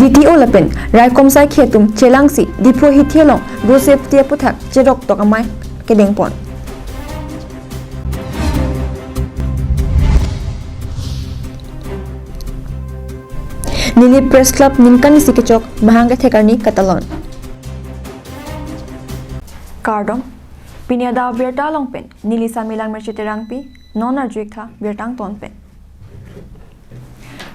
DTO lapen rai komsai khetum chelangsi dipo hithialong Joseph tia puthak cherok tokamai kedengpon Nili Press Club Ninkani Sikechok Mahanga Thekarni Katalon Kardom Pinyada Abirta Longpen Nili Samilang Merchiterangpi Nonar Juikha Birtang Tonpen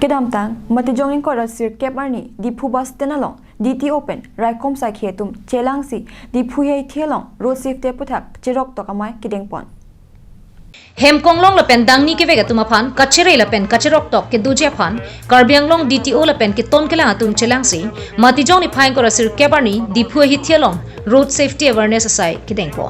Kedamtang Matijongin Kora Sir Keparni Dipu Bas Tenalong DT Open Raikom Sai Khetum Chelangsi Dipu Yai Thelong Road Safety Puthak Cherok Tokamai Kedengpon Hemkonglong lapen dangni ke vega tumapan kachere lapen kacherok tok ke duje phan karbianglong DTO lapen ke ton kela atum chelangsi matijong ni phain kora sir kebarni diphue hi thialong road safety awareness asai ke dengpo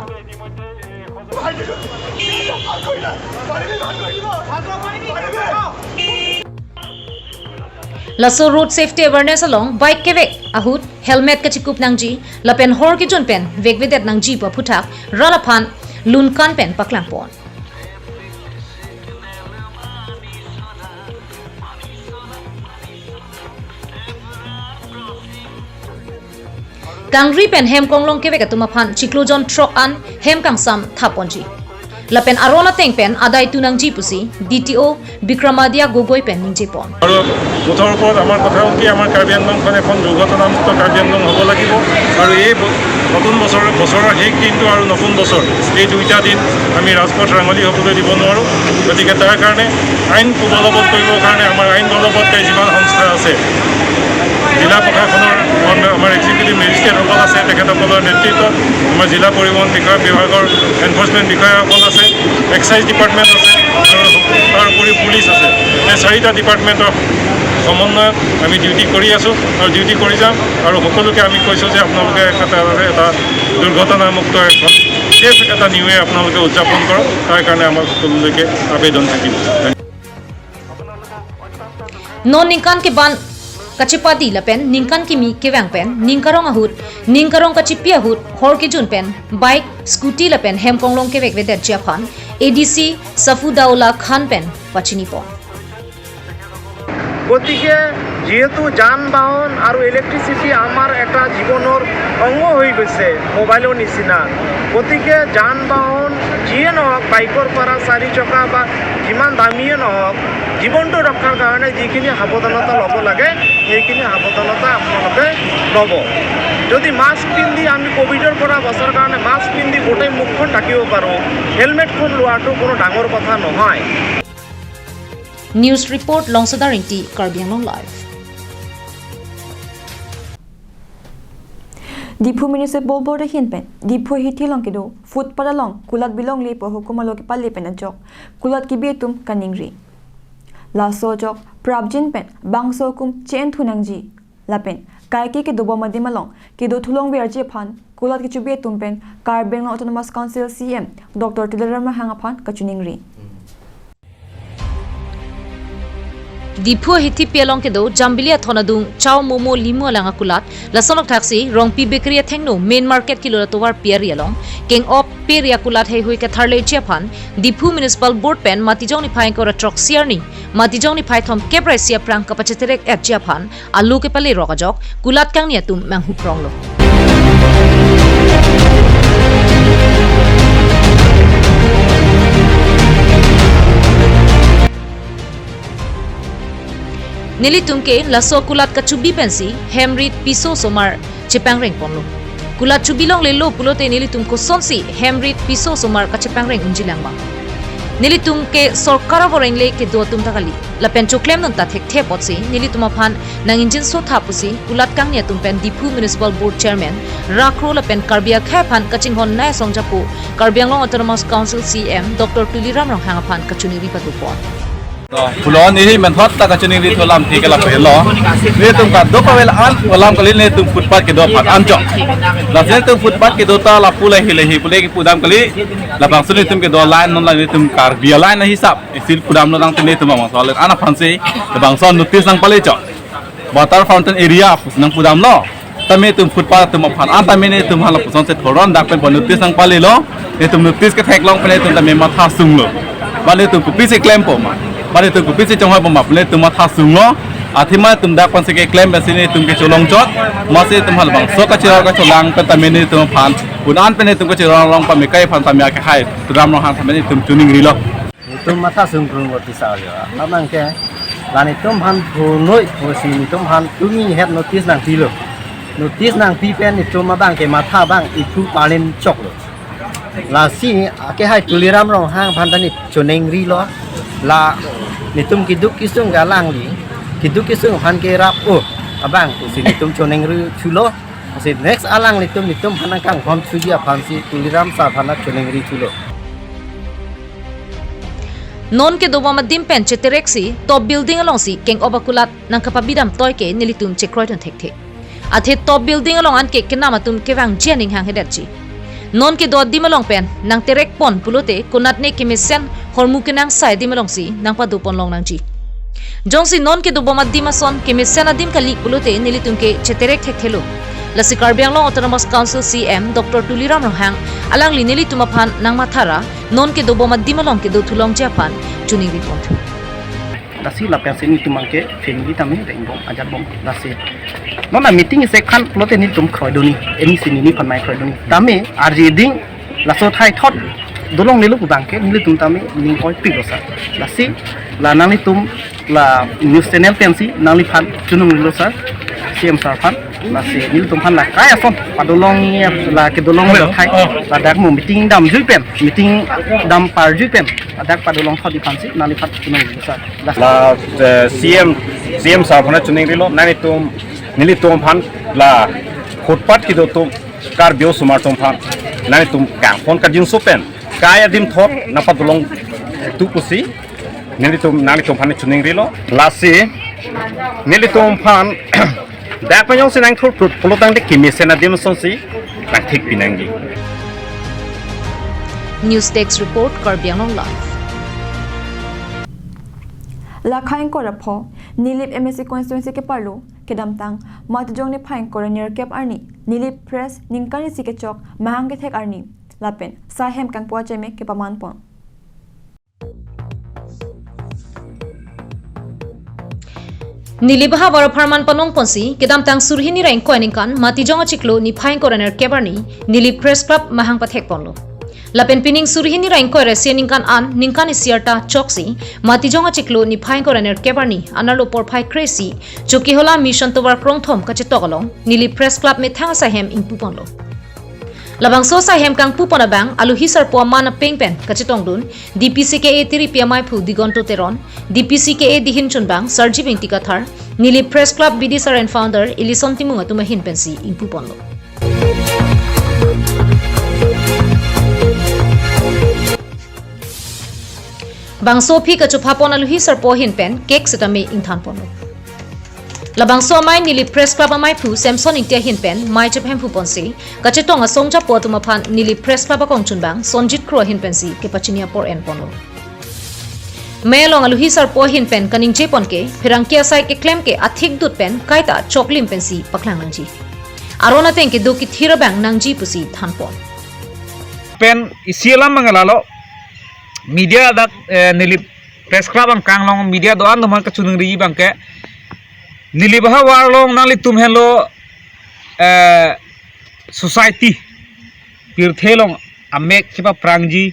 laso road safety awareness along bike ke vek ahut helmet ka chikup nangji lapen hor ki jon pen vek vedet nangji pa phuthak rala phan lunkan pen paklang pon Kangri pen hem konglong keve katuma phan chiklojon truck an hem kangsam thaponji lapen arona teng pen adai tunang ji pusi DTO Bikramadia Gogoi pen ningji pon aru muthor por amar kotha ki amar karbianlong khone ekhon durghotona mukto karbianlong hobo lagibo aru ei নতুন বছৰৰ শেষ দিনটো আৰু নতুন বছৰ এই দুইটা দিন আমি ৰাজপথ ৰাঙলি হ'বলৈ দিব নোৱাৰোঁ গতিকে তাৰ কাৰণে আইন বলবৎ কৰিবৰ কাৰণে আমাৰ আইন বলবৎকাৰী যিমান সংস্থা আছে জিলা প্ৰশাসনৰ আমাৰ এক্সিকিউটিভ মেজিষ্ট্ৰেটসকল আছে তেখেতসকলৰ নেতৃত্বত আমাৰ জিলা পৰিবহণ বিষয়া বিভাগৰ এনফৰ্চমেণ্ট বিষয়াসকল আছে এক্সাইজ ডিপাৰ্টমেণ্ট আছে আৰু তাৰ উপৰি পুলিচ আছে এই চাৰিটা ডিপাৰ্টমেণ্টৰ সমন্বয়ত আমি ডিউটি কৰি আছোঁ আৰু ডিউটি কৰি যাম আৰু সকলোকে আমি কৈছোঁ যে আপোনালোকে এটা দুৰ্ঘটনামুক্ত এখন ছেফ এটা নিউ ইয়েৰ আপোনালোকে উদযাপন কৰক তাৰ কাৰণে আমাৰ সকলোলৈকে আবেদন থাকিব non ningkan ke ban kachipati lapen ningkan kimi kewang pen ningkarong ahut ningkarong kachipi ahut hor ki jun pen bike scooty lapen hem konglong ke vek vedet japhan ADC Safudaula Khan pen pachini pon গতিকে যেহেতু যান বাহন আৰু electricity আমাৰ এটা জীৱনৰ অংগ হৈ গৈছে মোবাইলৰ নিচিনা গতিকে যান বাহন যিয়ে নহওক বাইকৰ পৰা চাৰি চকা বা যিমান দামীয়ে নহওক জীৱনটো ৰক্ষাৰ কাৰণে যিখিনি সাৱধানতা ল'ব লাগে সেইখিনি সাৱধানতা আপোনালোকে ল'ব যদি মাস্ক পিন্ধি আমি কোভিডৰ পৰা বচাৰ কাৰণে মাস্ক পিন্ধি গোটেই মুখখন ঢাকিব পাৰোঁ হেলমেটখন লোৱাটো কোনো ডাঙৰ কথা নহয় News report Longsadar Inti Karbianglong Live. Dipu Municipal Board Hinpen, Dipu Hitilong Kido, Foot Padalong, Kulat Bilong Lipo, Hukumaloki Palipen and Jok, Kulat Kibetum, Kaningri. La Sojok, Prabjin Pen, Bang Sokum, Chen Tunangji, Lapen, Kaiki Kidobo Madimalong, Kido Tulong Virjapan, Kulat Kichubetum Pen, Karbianglong Autonomous Council CM, Dr. Tilarama Hangapan, Kachuningri. Dipu hiti pialong kedo jambilia thonadung chow momo limo langa kulat lasonok taxi rongpi bakery thengno main market kilo towar pier yalong king op peria kulat he hui ka tharle chiaphan Dipu municipal board pen matijong ni phai ko truck siarni matijong ni phai thom kepra sia prang kapacheterek at chiaphan alu ke pale rokajok kulat kang ni atum manghu pronglo Nili tumke laso kulat ka chubi pensi hemrit piso somar chepang reng ponlo kulat chubilong lelo pulote nili tumko sonsi hemrit piso somar ka chepang reng unjilang ba nili tumke sorkara boreng le ke do tum takali la pen choklem non ta thek the potsi nili tuma phan nang injin so thapusi kulat kang ne tum pen Dipu municipal board chairman rakro la pen karbia kha phan kaching hon na songjapu karbianglong autonomous council CM Dr. Tuliram rong hanga phan kachuni ri patu pon Pulau ni man thot ta kachuni ri tholam thi kala pelo ne tum ka do pawel an walam kali ne tum footpath ke do pat an chok la se tum footpath ke do ta la pulai hi pulai ki pudam kali la bang suni tum ke do line non la ni tum kar bia line na hisap isil pudam no dang tene tum bang sol ana phanse la bang son notice nang pale chok water fountain area nang pudam lo tame tum footpath tum phan an tame ne tum hala puson se thoron dak pen notice nang pale lo ne tum notice ke thek long pale tum tame matha sung lo bale tum ku pise claim po ma Bale tu kupisi chong hoi bomap le tu matha sung lo athima tum dak pan se ke claim basi ni tum ke cholong chot mase tum hal bang so ka chira ka cholang pa tamini tum phan unan pe ni tum ke chira long pa me kai phan tamya ke hai ram long han tamini tum tuning ri lo tum mata sung prung oti sa yo amang ke lani tum han bu noi bu si ni tum han tumi het notice nang pi lo notice nang pi pen ni tum ma bang ke matha bang i thu palin chok lo la si ke hai tuliram rong hang phan tani choneng ri lo la ni tum kiduk kisung ga lang li kiduk kisung phan ke rap o abang si ni tum choneng ri chulo si next alang ni tum phan kang khom chu ya phan si tuliram sa phan choneng ri chulo non ke doba madim pen chetereksi top building along si keng obakulat nang kapabidam toy ke nilitum chekroiton thekte athe top building along an ke kenamatum kewang jening hang hedatchi non ke do dimalong pen nang terek pon pulote kunat ne kimisen hormu kenang sai dimalong si nang pa dupon long nang ji jongsi non ke doba madimason kimisen adim kali pulote nilitum ke cheterek thekthelo lasi karbiang long autonomous council cm dr tuliram rohang alang linili tumaphan nang mathara non ke dobo madimalong ke do thulong japan chuni report dasi la pen sini tumang ke family tami reng bom ajat bom dasi nona meeting se khan plote ni tum khoi doni eni sini ni phanmai khoi doni tami arji ding la so thai thot dolong nilu bang ke nilu tum tami ning koi pi lo sa dasi la nang ni tum la news channel pensi nang li phan chunung lo sa cm sar phan nasi nilu tum phan la kaya son padolong la ke dolong lo thai la dak mu meeting dam jui pen meeting dam par jui pen dak padolong thot di phan si nang li phan chunung lo sa la cm sa phana chuning rilo nani tum nili tum phan la footpath ki do tum kar bio sumar tum phan nani tum kang phon ka jin sopen kaya dim thot na padolong tu pusi nili tum phan chuning rilo la si nili tum phan dak pa yong sinang thot polotang de kimisen adim sonsi nang thik pinangi news text report karbiang long live Lakhain ko rapho nilip MSC constituency ke parlo ke damtang matjong ni phain coroner cap arni nilip press ningkani sike chok mahang ke thek arni lapen sahem kang po cheme ke paman pon nilibaha war farman panong ponsi kedam tang surhini rain koiningkan matijong chiklo ni phain coroner kebarni nilip press club mahang pathek ponlo lapen pining surhini rain ko reseningkan an ningkan siarta choksi matijong chiklo ni phain coroner kebarni analo por phai crazy choki hola mission tower krongthom kache togalong nilip press club me thang sahem ingpu ponlo labang so sahem kang pupona bang alu hisar po mana pengpen kache tongdun dpcka tiri pmai phu digonto teron dpcka dihin chunbang sarji bingti kathar nilip press club bd sir and founder ilison timunga tuma hin pensi ingpu ponlo bangso phi ka chupa pon alu hisar po hin pen cake setame inthan ponlo labangso mai nili press club mai phu samson intia hin pen mai chaphem phu ponsi kache tonga songja po tuma phan nili press club akong chunbang sonjit kro hin pensi ke pachinia por en ponlo melong alu hisar po hin pen kaning je pon ke phirangkia sai ke claim ke athik dut pen kaita choklim pensi paklang nangji arona ten ke do ki thira bang nangji pusi than pon pen isielam mangalalo media dak nili press club ang kanglong media doan nomor ka chunung ri bang ke nili baha warlong nali tum hello society pirthelong amek khipa prangji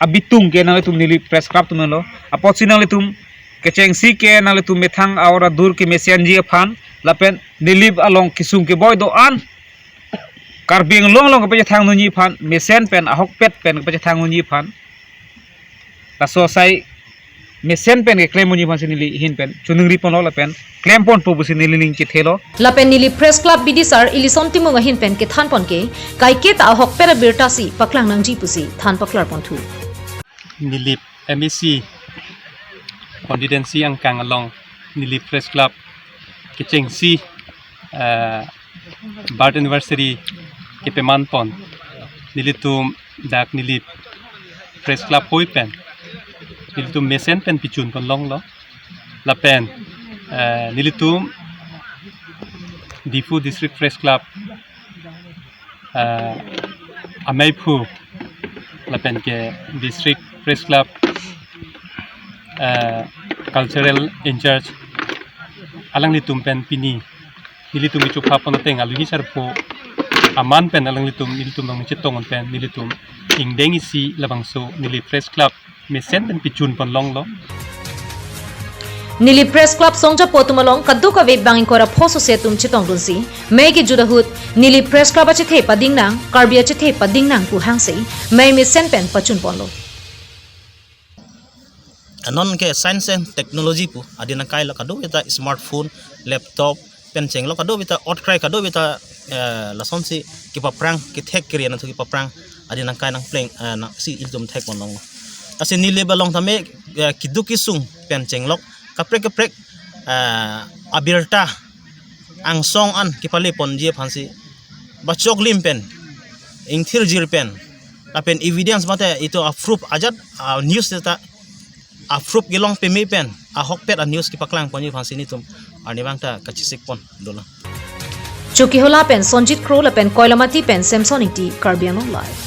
abitung ke nali tum nili press club tum hello apot sinali tum kechengsi ke nali tum methang awra dur ke mesianji phan lapen nilib along kisung ke boy doan karbing long long ke thang nunyi phan mesen pen ahok pet pen ke thang nunyi phan so sai mesen pen ke claim muni phan sinili hin pen chunungri pon la pen claim pon po busi nili ning ke thelo lapen nili press club bidi sir ilison timunga hin pen ke than pon ke kai ke ta hok pera birta si paklang nangji pusi than paklar pon thu nilip MEC constituency ang kang along nilip press club kichengsi birth anniversary ke peman pon nilitum dak nilip press club hoi pen nilitum mesen pen pichun pon long lo la pen nilitum Difu district press club amaipu la pen ke district press club cultural in charge alang litum pen pini nilitum ichu phapan teng alu hi sarpo aman pen alang litum nilitum bang chetong pen nilitum ingdeng isi labangso nili press club mesen pen pichun pon long lo Nili Press Club songja potumalong kaddu ka ve bangin kora phoso se tum chitong dunsi megi judahut Nili Press Club ache the pading nang karbia che the pading nang pu hangse mai mi sen pen pachun ponlo non ke science and technology pu adina kai lo kadu bita smartphone laptop pen cheng lo kadu bita ot cry kadu bita la son si ki pa prang ki thek kriya na ki pa prang adina kai nang pleng na si iltum thek mon long ase ni le balong thame kidu kisung pen cheng lok kaprek abirta ang song an kipali pon je phansi ba choklim pen ingthir jir pen apen evidence mate ito approve ajat news ta approve gelong pe me pen a hok pet a news ki paklang pon phansi ni tum ani bangta kachisik pon dola Chuki hola pen Sonjit Kro la pen Koilamati pen Samsoniti Karbiano live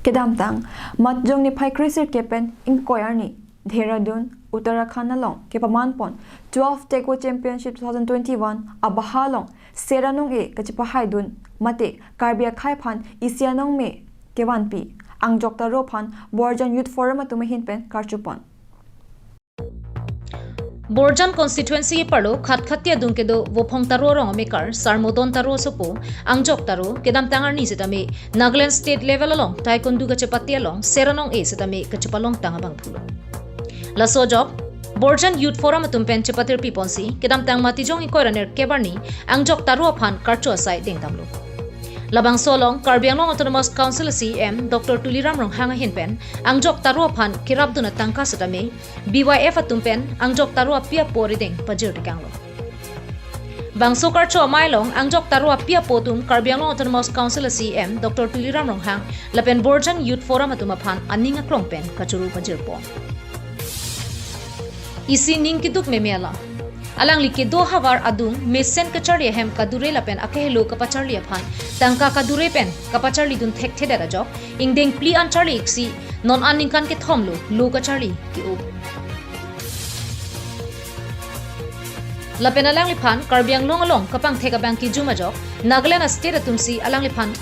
Kedam tang matjong ni phai krisir kepen inkoyar ni Dehradun Uttarakhand along ke pamanpon 12 Taekwondo Championship 2021 abahalong seranong e kachipa haidun mate karbia khai phan isianong me kewanpi angjok ta ro phan Borjan Youth Forum atumahin pen karchupon Borjan constituency ke parlo khatia dungke do wofong taro rong mekar sarmodon taro sopo angjok taro kedam tangar ni setame Nagaland state level along taekwondo ka chepati along seranong e setame ka chepalong tangabang phulo la sojok Borjan Youth Forum atumpen chepatir piponsi kedam tang matijong ikoraner kebarni angjok taro phan karcho sai dengtamlo Labang solong Karbianglong Autonomous Council CM Dr. Tuliram Ronghanga hinpen angjok taro phan kirabduna tangka setame BYF atumpen angjok taro pia porideng pajir tikanglo Bangso karcho mailong angjok taro pia potum Karbianglong Autonomous Council CM Dr. Tuliram Ronghang lapen Borjan Youth Forum atuma phan aninga krongpen kachuru pajir po isi ningkiduk memela alang like do havar adung mesen kachari hem kadure lapen akehlo kapacharli aphan tangka kadure pen kapacharli dun thek theda jok ingdeng pli an charli iksi non aninkan ke thomlo lo kacharli ki o lapen alang liphan karbiang long along kapang theka bang ki juma jok Nagaland state atumsi alang liphan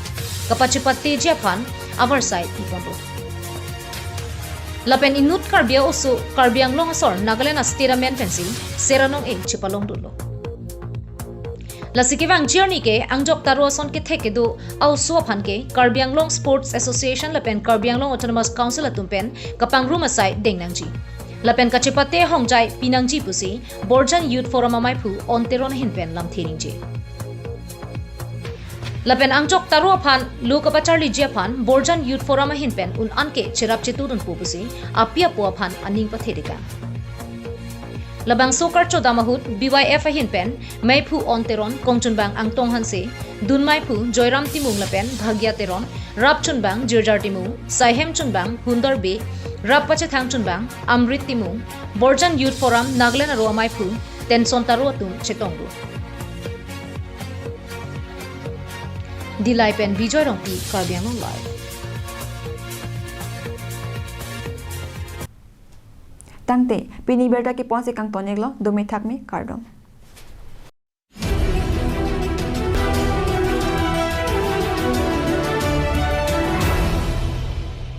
kapachipatti je phan our side ipondo Lapen inut karbia osu karbiang long asor Nagaland state men pensi seranong e chipalong dulo Lasikivang journey ke angjok taro son ke theke do au so phan ke Karbiang Long Sports Association lapen Karbiang Long Autonomous Council atumpen kapang room aside dengnangji lapen kachipate hongjai pinangji pusi Borjan Youth Forum amai phu onteron hinpen lamthiringji lapen angjok taro phan lokapacharli je phan Borjan Youth Forum hinpen un anke chirap cheturun pupusi apia po phan aning pathedika labang sokar chodamahut BYF hinpen maiphu onteron kongchunbang angtong hanse dunmai phu Joyram timung lapen bhagya teron rapchunbang jirjar timung saihem chunbang hundar be rapache thangchunbang amrit timung Borjan Youth Forum Nagaland aro maiphu tenson taro tum chetongru Dilai pen Bijoy Rongpi Karbiang live tangte pini berta ki ponse kang toneglo domi thakme kardom